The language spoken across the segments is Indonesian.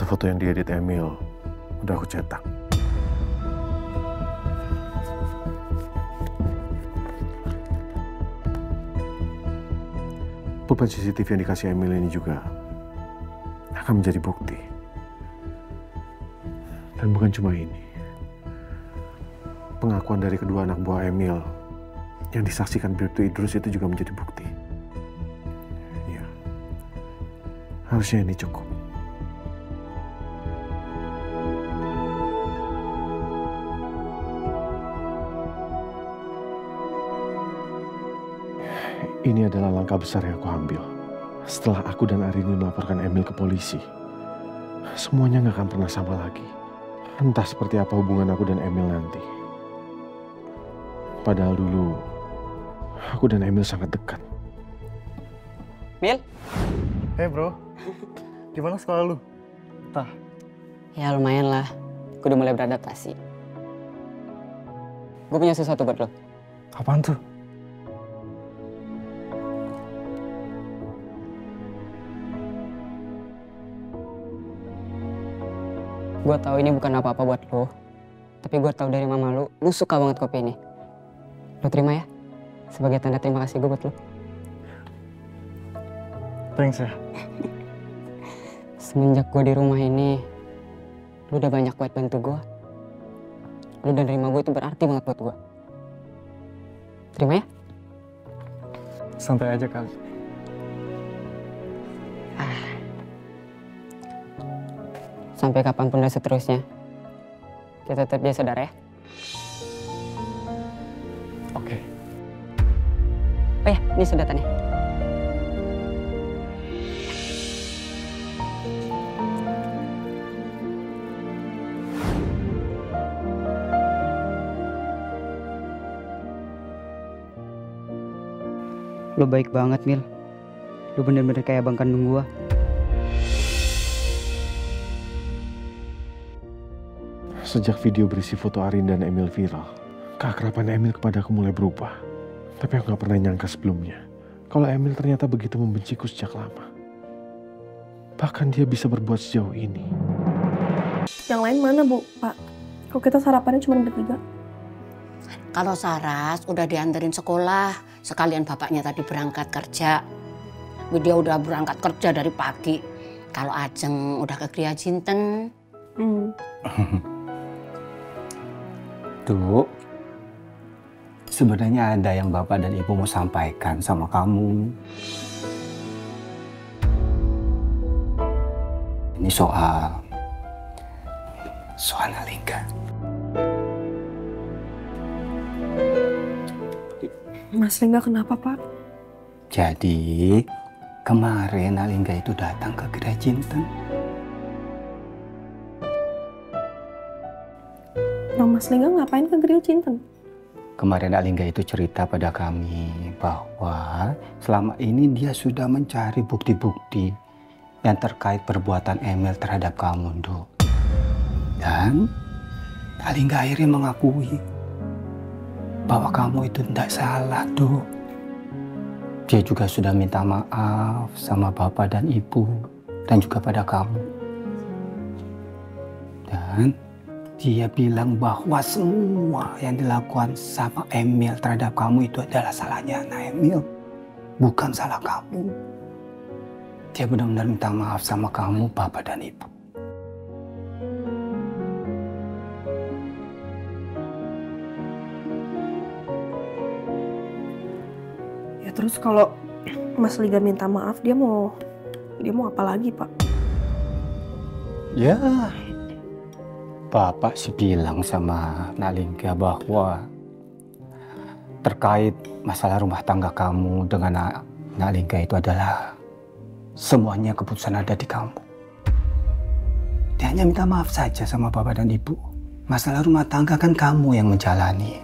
Foto-foto yang diedit Emil udah aku cetak. Pulpen CCTV yang dikasih Emil ini juga akan menjadi bukti. Dan bukan cuma ini. Pengakuan dari kedua anak buah Emil yang disaksikan Bribtu Idrus itu juga menjadi bukti. Iya. Harusnya ini cukup. Ini adalah langkah besar yang aku ambil. Setelah aku dan Arini melaporkan Emil ke polisi, semuanya nggak akan pernah sama lagi. Entah seperti apa hubungan aku dan Emil nanti. Padahal dulu, aku dan Emil sangat dekat. Mil? Hey bro, gimana sekolah lu? Tah. Ya lumayan lah, gue udah mulai beradaptasi. Gue punya sesuatu buat lo. Apaan tuh? Gue tahu ini bukan apa-apa buat lo, tapi gue tahu dari mama lo suka banget kopi ini. Lo terima ya, sebagai tanda terima kasih gue buat lo. Thanks ya. Semenjak gue di rumah ini, lo udah banyak buat bantu gue. Lo udah nerima gue, itu berarti banget buat gue. Terima ya. Santai aja kali. Sampai kapanpun dan seterusnya, kita tetap jadi saudara ya. Oke. Oh ya, ini sedotannya. Lo baik banget, Mil. Lo bener-bener kayak abang kandung gua. Sejak video berisi foto Arin dan Emil viral, keakraban Emil kepada aku mulai berubah. Tapi aku gak pernah nyangka sebelumnya, kalau Emil ternyata begitu membenciku sejak lama. Bahkan dia bisa berbuat sejauh ini. Yang lain mana, Bu? Pak, kok kita sarapannya cuma bertiga? Kalau Saras udah dianterin sekolah, sekalian bapaknya tadi berangkat kerja. Dia udah berangkat kerja dari pagi. Kalau Ajeng udah ke Gria Jinten. Duk, sebenarnya ada yang Bapak dan Ibu mau sampaikan sama kamu. Ini soal Alingga. Mas Lingga kenapa, Pak? Jadi, kemarin Alingga itu datang ke Gria Jinten. Nah, Mas Lingga ngapain ke Gria Jinten? Kemarin Alingga itu cerita pada kami bahwa selama ini dia sudah mencari bukti-bukti yang terkait perbuatan Emil terhadap kamu, Duk. Dan Alingga akhirnya mengakui bahwa kamu itu tidak salah, Duk. Dia juga sudah minta maaf sama Bapak dan Ibu dan juga pada kamu. Dan dia bilang bahwa semua yang dilakukan sama Emil terhadap kamu itu adalah salahnya anak Emil, bukan salah kamu. Dia benar-benar minta maaf sama kamu, Bapak dan Ibu. Ya terus kalau Mas Lingga minta maaf, dia mau apa lagi, Pak? Ya, Bapak sih bilang sama Nalingga bahwa terkait masalah rumah tangga kamu dengan Nalingga itu adalah semuanya keputusan ada di kamu. Dia hanya minta maaf saja sama Bapak dan Ibu. Masalah rumah tangga kan kamu yang menjalani.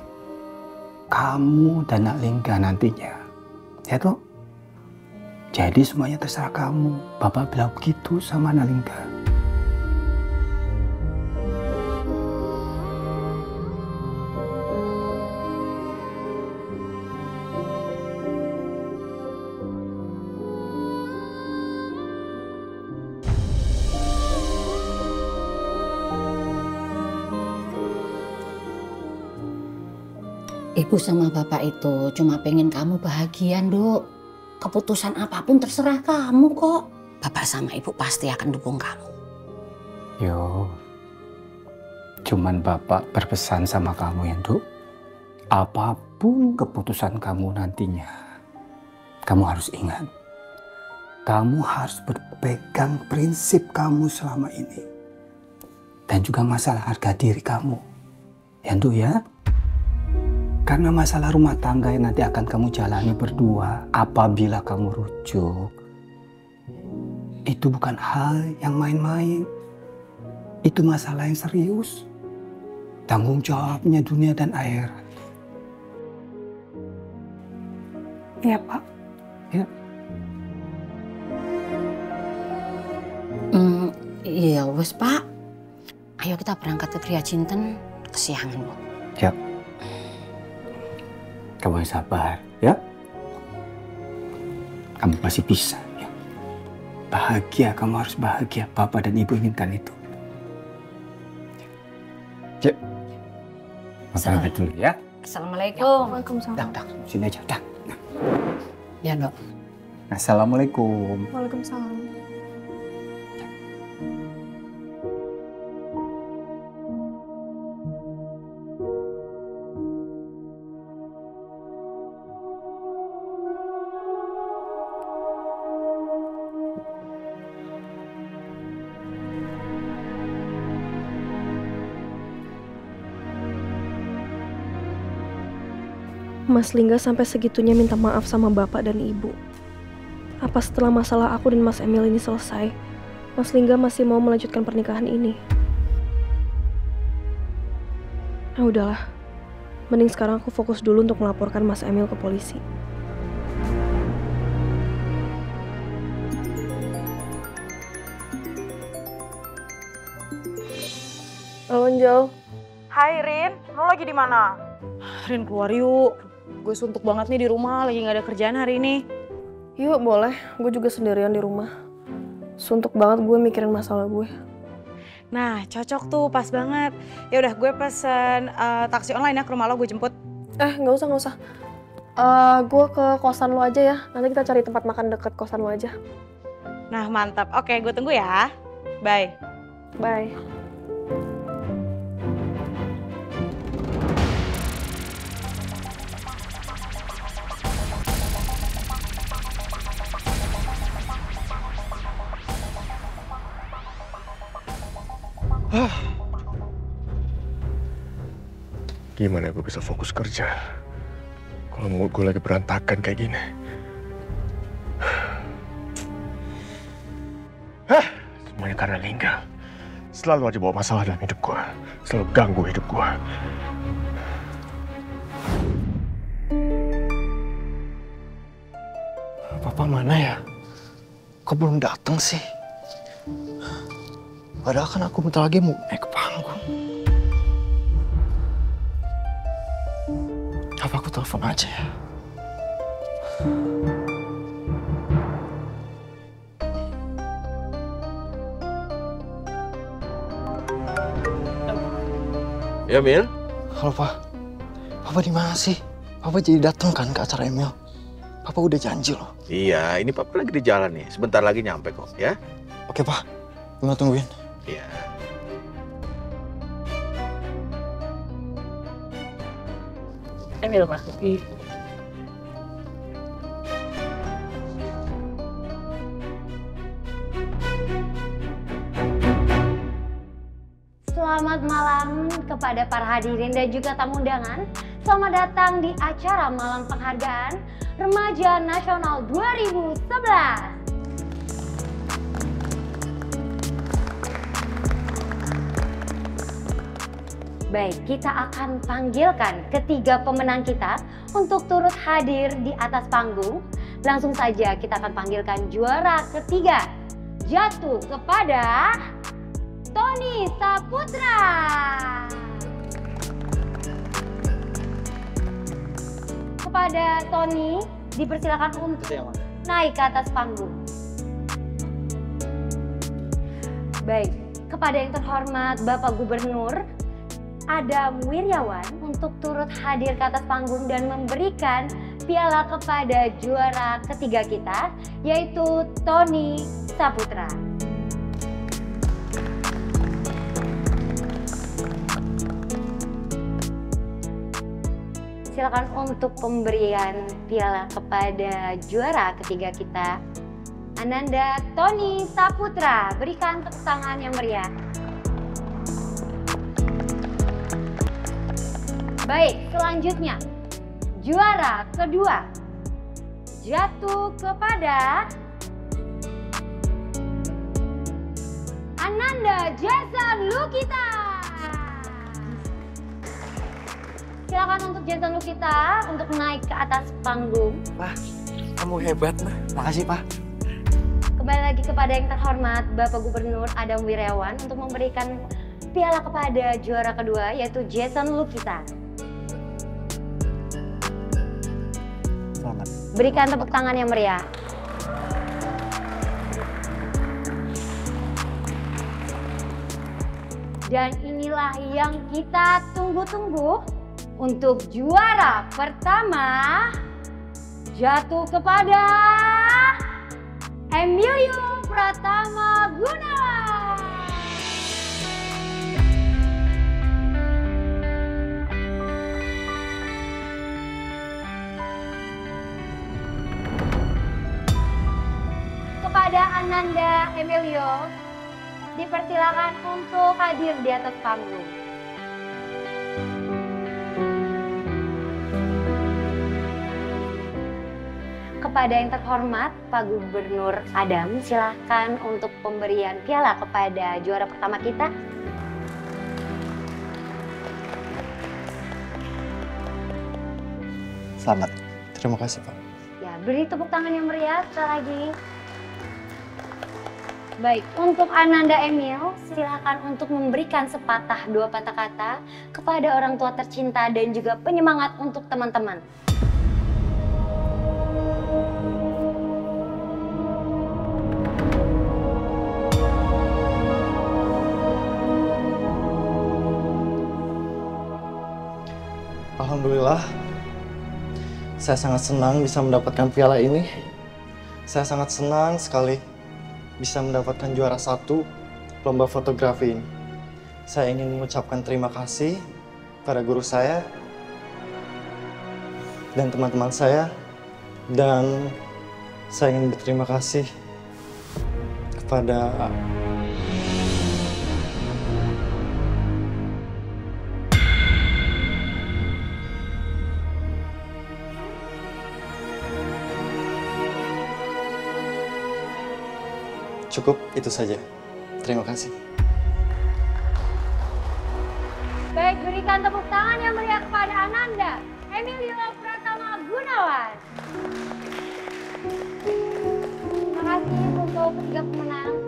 Kamu dan Nalingga nantinya. Ya toh? Jadi semuanya terserah kamu. Bapak bilang begitu sama Nalingga. Ibu sama bapak itu cuma pengen kamu bahagia, Nduk. Keputusan apapun terserah kamu kok. Bapak sama ibu pasti akan dukung kamu. Yo, cuman bapak berpesan sama kamu ya, Nduk. Apapun keputusan kamu nantinya, kamu harus ingat. Kamu harus berpegang prinsip kamu selama ini. Dan juga masalah harga diri kamu. Ya, Nduk ya. Karena masalah rumah tangga yang nanti akan kamu jalani berdua apabila kamu rujuk. Itu bukan hal yang main-main. Itu masalah yang serius. Tanggung jawabnya dunia dan akhirat. Iya, Pak. Ya. Iya wes Pak. Ayo kita berangkat ke Gria Cinten, kesiangan Bu. Ya. Kamu yang sabar ya. Kamu pasti bisa ya. Bahagia, kamu harus bahagia. Bapak dan Ibu inginkan itu. Cek. Bapak dulu ya. Assalamualaikum. Waalaikumsalam. Dak, sini aja, dak. Ya Dok. Assalamualaikum. Waalaikumsalam. Mas Lingga sampai segitunya minta maaf sama bapak dan ibu. Apa setelah masalah aku dan Mas Emil ini selesai, Mas Lingga masih mau melanjutkan pernikahan ini? Nah udahlah, mending sekarang aku fokus dulu untuk melaporkan Mas Emil ke polisi. Halo Angel. Hai Rin, lo lagi di mana? Rin keluar yuk. Gue suntuk banget nih di rumah, lagi gak ada kerjaan hari ini. Yuk boleh, gue juga sendirian di rumah. Suntuk banget gue mikirin masalah gue. Nah cocok tuh, pas banget. Ya udah gue pesen taksi online ya ke rumah lo, gue jemput. Nggak usah. Gue ke kosan lo aja ya, nanti kita cari tempat makan deket kosan lo aja. Nah mantap, oke gue tunggu ya. Bye. Bye. Gimana gue bisa fokus kerja kalau mood gue lagi berantakan kayak gini? Semuanya karena Lingga. Selalu aja bawa masalah dalam hidup gue. Selalu ganggu hidup gue. Papa mana ya? Kok belum datang sih? Padahal kan aku bentar lagi mau naik ke panggung. Apa aku telepon aja ya? Ya, Mil? Halo, Pak. Papa di mana sih? Papa jadi datang kan ke acara Emil? Papa udah janji loh. Iya, ini Papa lagi di jalan nih. Sebentar lagi nyampe kok, ya? Oke, Pak. Gue tungguin. Iya. Emil Pak. Selamat malam kepada para hadirin dan juga tamu undangan. Selamat datang di acara Malam Penghargaan Remaja Nasional 2011. Baik, kita akan panggilkan ketiga pemenang kita untuk turut hadir di atas panggung. Langsung saja kita akan panggilkan juara ketiga. Jatuh kepada Tony Saputra. Kepada Tony, dipersilakan untuk naik ke atas panggung. Baik, kepada yang terhormat Bapak Gubernur, Adam Wiryawan untuk turut hadir ke atas panggung dan memberikan piala kepada juara ketiga kita, yaitu Tony Saputra. Silakan untuk pemberian piala kepada juara ketiga kita, Ananda Tony Saputra. Berikan tepuk tangan yang meriah. Baik, selanjutnya juara kedua jatuh kepada Ananda Jason Lukita. Silakan untuk Jason Lukita untuk naik ke atas panggung. Pak, kamu hebat, Nah. Makasih, Pak. Kembali lagi kepada yang terhormat Bapak Gubernur Adam Wiryawan untuk memberikan piala kepada juara kedua, yaitu Jason Lukita. Selamat. Berikan tepuk tangan yang meriah. Dan inilah yang kita tunggu-tunggu untuk juara pertama jatuh kepada Emilio Pratama Gunawan. Kepada Ananda Emilio, dipersilakan untuk hadir di atas panggung. Kepada yang terhormat Pak Gubernur Adam, silakan untuk pemberian piala kepada juara pertama kita. Selamat. Terima kasih, Pak. Ya, beri tepuk tangan yang meriah sekali lagi. Baik, untuk Ananda Emil, silakan untuk memberikan sepatah dua patah kata kepada orang tua tercinta dan juga penyemangat untuk teman-teman. Alhamdulillah, saya sangat senang bisa mendapatkan piala ini. Saya sangat senang sekali bisa mendapatkan juara 1 lomba fotografi ini. Saya ingin mengucapkan terima kasih pada guru saya dan teman-teman saya, dan saya ingin berterima kasih kepada cukup itu saja. Terima kasih. Baik, berikan tepuk tangan yang meriah kepada Ananda Emilio Pratama Gunawan. Terima kasih untuk ketiga pemenang.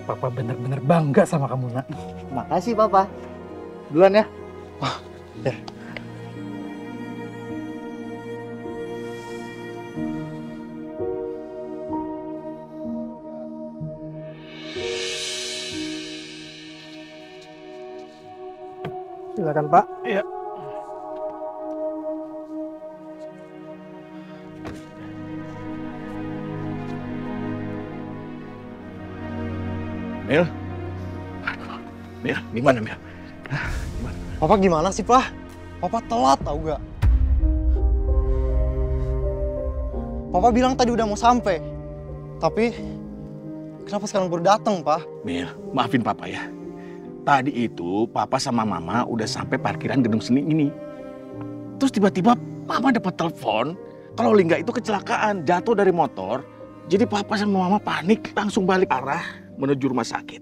Papa benar-benar bangga sama kamu, Nak. Makasih, Papa. Duluan ya. Wah, ya. Silakan, Pak. Iya. Mil? Mil, gimana Mil? Gimana? Papa gimana sih, Pak? Papa telat tau gak? Papa bilang tadi udah mau sampai. Tapi kenapa sekarang baru datang, Pak? Mil, maafin Papa ya. Tadi itu Papa sama Mama udah sampai parkiran gedung seni ini. Terus tiba-tiba Mama dapat telepon Kalau Lingga itu kecelakaan, jatuh dari motor. Jadi papa sama mama panik, langsung balik arah menuju rumah sakit.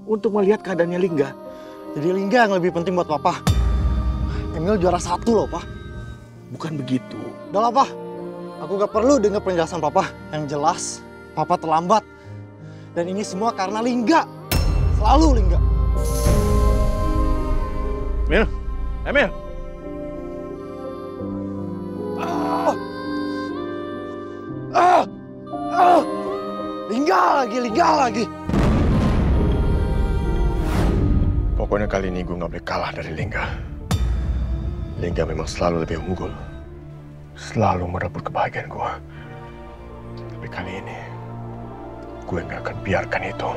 Untuk melihat keadaannya Lingga. Jadi Lingga yang lebih penting buat papa. Emil juara 1 loh, Pak. Bukan begitu. Udah lah, Pak. Aku gak perlu dengar penjelasan papa. Yang jelas, papa terlambat. Dan ini semua karena Lingga. Selalu Lingga. Emil. Lingga lagi. Pokoknya kali ini gue gak boleh kalah dari Lingga. Lingga memang selalu lebih unggul. Selalu merebut kebahagiaan gue. Tapi kali ini, gue gak akan biarkan itu.